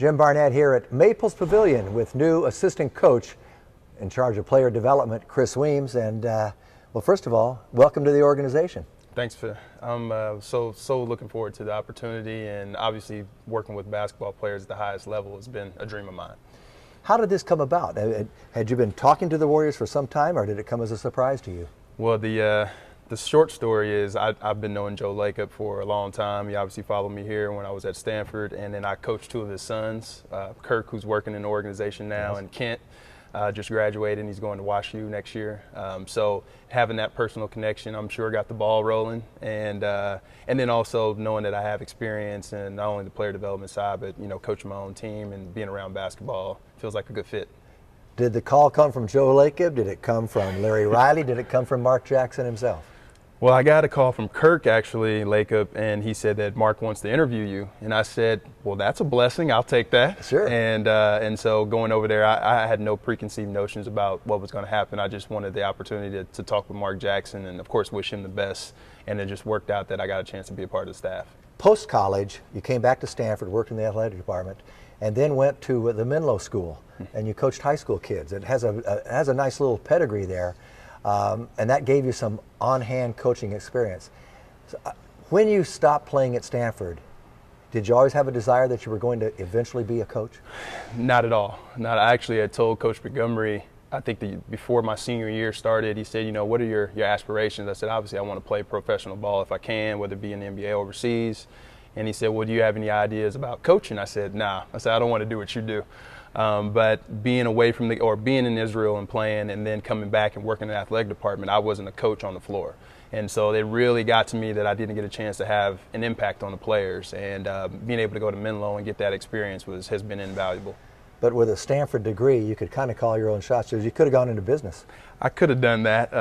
Jim Barnett here at Maples Pavilion with new assistant coach in charge of player development, Kris Weems. And well, first of all, welcome to the organization. Thanks, Phil. I'm so looking forward to the opportunity, and obviously working with basketball players at the highest level has been a dream of mine. How did this come about? Had you been talking to the Warriors for some time, or did it come as a surprise to you? Well, the short story is I've been knowing Joe Lacob for a long time. He obviously followed me here when I was at Stanford, and then I coached two of his sons, Kirk, who's working in the organization now, Yes. and Kent just graduated, and he's going to WashU next year. So having that personal connection, I'm sure, got the ball rolling, and then also knowing that I have experience in not only the player development side, but coaching my own team and being around basketball feels like a good fit. Did the call come from Joe Lacob? Did it come from Larry Riley? Did it come from Mark Jackson himself? Well, I got a call from Kirk, actually, Lacob, and he said that Mark wants to interview you. And I said, well, that's a blessing. I'll take that. Sure. And so going over there, I had no preconceived notions about what was going to happen. I just wanted the opportunity to talk with Mark Jackson and, of course, wish him the best. And it just worked out that I got a chance to be a part of the staff. Post-college, you came back to Stanford, worked in the athletic department, and then went to the Menlo School, and you coached high school kids. It has a nice little pedigree there. And that gave you some on-hand coaching experience. So, when you stopped playing at Stanford, did you always have a desire that you were going to eventually be a coach? Not at all. I actually had told Coach Montgomery, I think before my senior year started, he said, what are your aspirations? I said, obviously I want to play professional ball if I can, whether it be in the NBA or overseas. And he said, well, do you have any ideas about coaching? I said, nah. I said, I don't want to do what you do. But being away from being in Israel and playing and then coming back and working in the athletic department, I wasn't a coach on the floor. And so it really got to me that I didn't get a chance to have an impact on the players. And being able to go to Menlo and get that experience has been invaluable. But with a Stanford degree, you could kind of call your own shots. So you could have gone into business. I could have done that,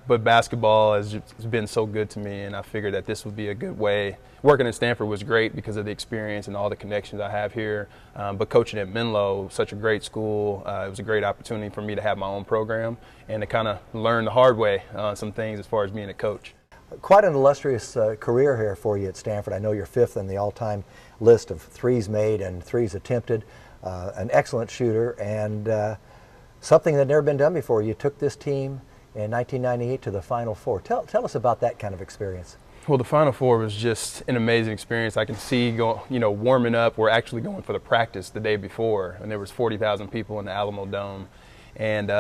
but basketball has been so good to me, and I figured that this would be a good way. Working at Stanford was great because of the experience and all the connections I have here, but coaching at Menlo, such a great school, it was a great opportunity for me to have my own program and to kind of learn the hard way some things as far as being a coach. Quite an illustrious career here for you at Stanford. I know you're fifth in the all-time list of threes made and threes attempted, an excellent shooter, and something that had never been done before. You took this team in 1998 to the Final Four. Tell us about that kind of experience. Well, the Final Four was just an amazing experience. I can see, warming up. We're actually going for the practice the day before, and there was 40,000 people in the Alamo Dome. And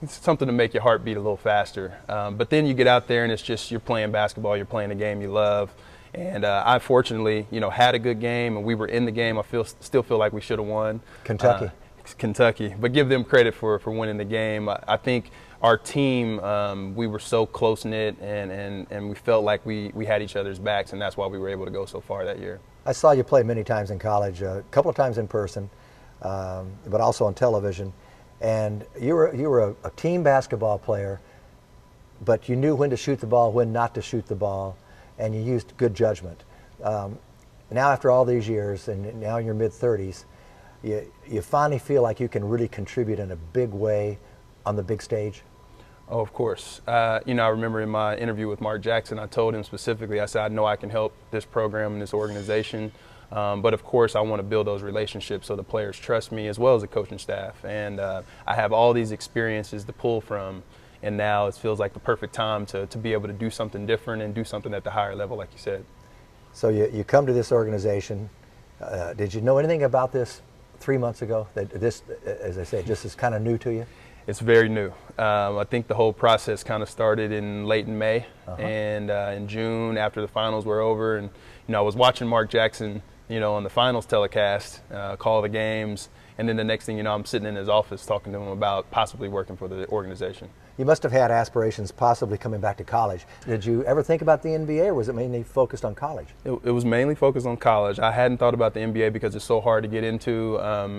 it's something to make your heart beat a little faster. But then you get out there, and it's just you're playing basketball, you're playing a game you love. And I fortunately, had a good game, and we were in the game. I still feel like we should have won. Kentucky, but give them credit for winning the game. I think our team, we were so close-knit, and we felt like we had each other's backs, and that's why we were able to go so far that year. I saw you play many times in college, a couple of times in person, but also on television. And you were a team basketball player, but you knew when to shoot the ball, when not to shoot the ball, and you used good judgment. Now after all these years, and now in your mid-30s, you finally feel like you can really contribute in a big way on the big stage? Oh, of course. I remember in my interview with Mark Jackson, I told him specifically, I said, I know I can help this program and this organization, but of course I want to build those relationships so the players trust me as well as the coaching staff. And I have all these experiences to pull from, and now it feels like the perfect time to be able to do something different and do something at the higher level, like you said. So you come to this organization. Did you know anything about this 3 months ago? That this, as I say, just is kind of new to you? It's very new. I think the whole process kind of started late in May, and in June after the finals were over, and I was watching Mark Jackson, on the finals telecast, call the games, and then the next thing you know, I'm sitting in his office talking to him about possibly working for the organization. You must have had aspirations possibly coming back to college. Did you ever think about the NBA, or was it mainly focused on college? It was mainly focused on college. I hadn't thought about the NBA because it's so hard to get into,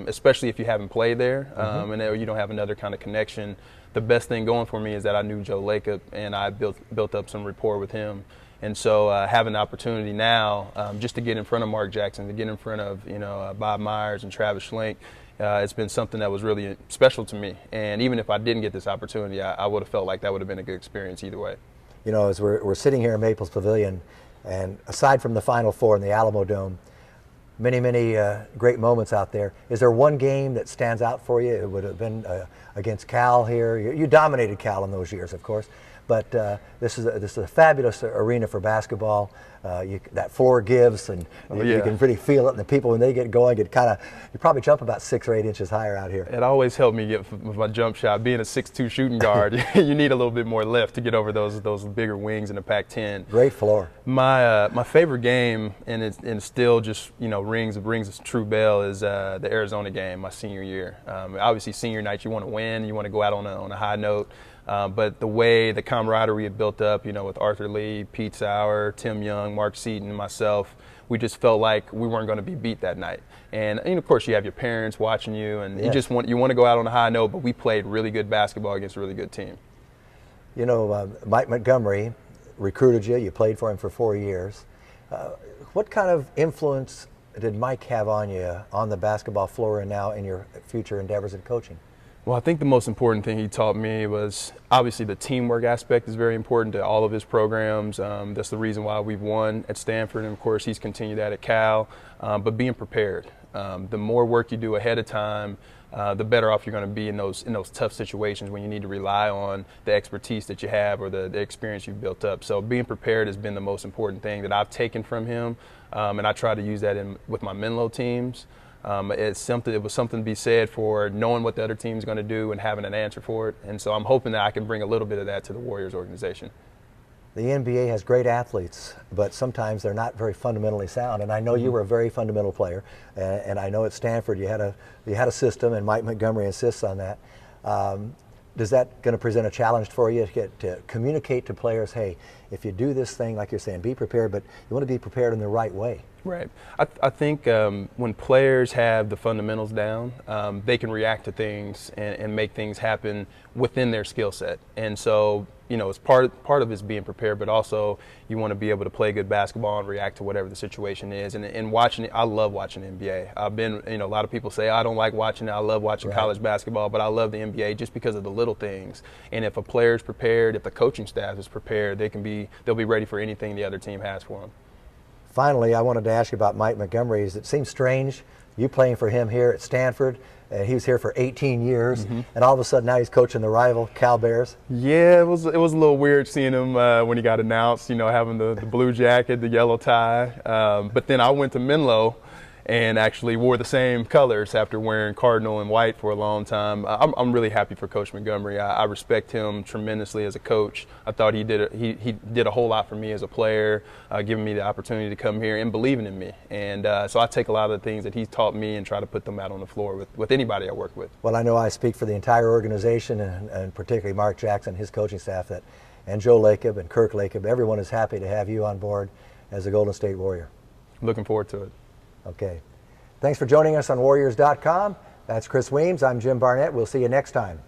especially if you haven't played there, and you don't have another kind of connection. The best thing going for me is that I knew Joe Lacob, and I built up some rapport with him. And so having the opportunity now just to get in front of Mark Jackson, to get in front of Bob Myers and Travis Schlenk, it's been something that was really special to me. And even if I didn't get this opportunity, I would have felt like that would have been a good experience either way. As we're sitting here in Maples Pavilion, and aside from the Final Four in the Alamo Dome, many great moments out there. Is there one game that stands out for you? It would have been against Cal here. You dominated Cal in those years, of course. But this is a fabulous arena for basketball. That floor gives, and you can really feel it. And the people, when they get going, you probably jump about 6 or 8 inches higher out here. It always helped me get with my jump shot. Being a 6'2" shooting guard, you need a little bit more lift to get over those bigger wings in the Pac-10. Great floor. My favorite game, and it still just rings a true bell, is the Arizona game, my senior year. Obviously, senior night, you want to win, you want to go out on a high note. But the way the camaraderie had built up, with Arthur Lee, Pete Sauer, Tim Young, Mark Seaton, and myself, we just felt like we weren't going to be beat that night. And of course, you have your parents watching you, and yes. you want to go out on a high note. But we played really good basketball against a really good team. Mike Montgomery recruited you. You played for him for 4 years. What kind of influence did Mike have on you on the basketball floor and now in your future endeavors in coaching? Well, I think the most important thing he taught me was obviously the teamwork aspect is very important to all of his programs. That's the reason why we've won at Stanford, and of course he's continued that at Cal. But being prepared, the more work you do ahead of time, the better off you're going to be in those tough situations when you need to rely on the expertise that you have or the experience you've built up. So being prepared has been the most important thing that I've taken from him, and I try to use that with my Menlo teams. It was something to be said for knowing what the other team's going to do and having an answer for it. And so I'm hoping that I can bring a little bit of that to the Warriors organization. The NBA has great athletes, but sometimes they're not very fundamentally sound. And I know you were a very fundamental player, and I know at Stanford you had a system, and Mike Montgomery insists on that. Is that going to present a challenge for you to communicate to players, hey, if you do this thing, like you're saying, be prepared, but you want to be prepared in the right way? Right. I think when players have the fundamentals down, they can react to things and make things happen within their skill set. And so, it's part of it's being prepared, but also you want to be able to play good basketball and react to whatever the situation is. And watching it, I love watching the NBA. I've been, a lot of people say I don't like watching it. I love watching college basketball, but I love the NBA just because of the little things. And if a player is prepared, if the coaching staff is prepared, they'll be ready for anything the other team has for them. Finally, I wanted to ask you about Mike Montgomery. It seems strange, you playing for him here at Stanford, and he was here for 18 years, and all of a sudden now he's coaching the rival Cal Bears. Yeah, it was a little weird seeing him when he got announced, having the blue jacket, the yellow tie. But then I went to Menlo and actually wore the same colors after wearing cardinal and white for a long time. I'm really happy for Coach Montgomery. I respect him tremendously as a coach. I thought he did a whole lot for me as a player, giving me the opportunity to come here and believing in me. And so I take a lot of the things that he's taught me and try to put them out on the floor with anybody I work with. Well, I know I speak for the entire organization, and particularly Mark Jackson, his coaching staff, and Joe Lacob and Kirk Lacob. Everyone is happy to have you on board as a Golden State Warrior. Looking forward to it. Okay. Thanks for joining us on Warriors.com. That's Kris Weems. I'm Jim Barnett. We'll see you next time.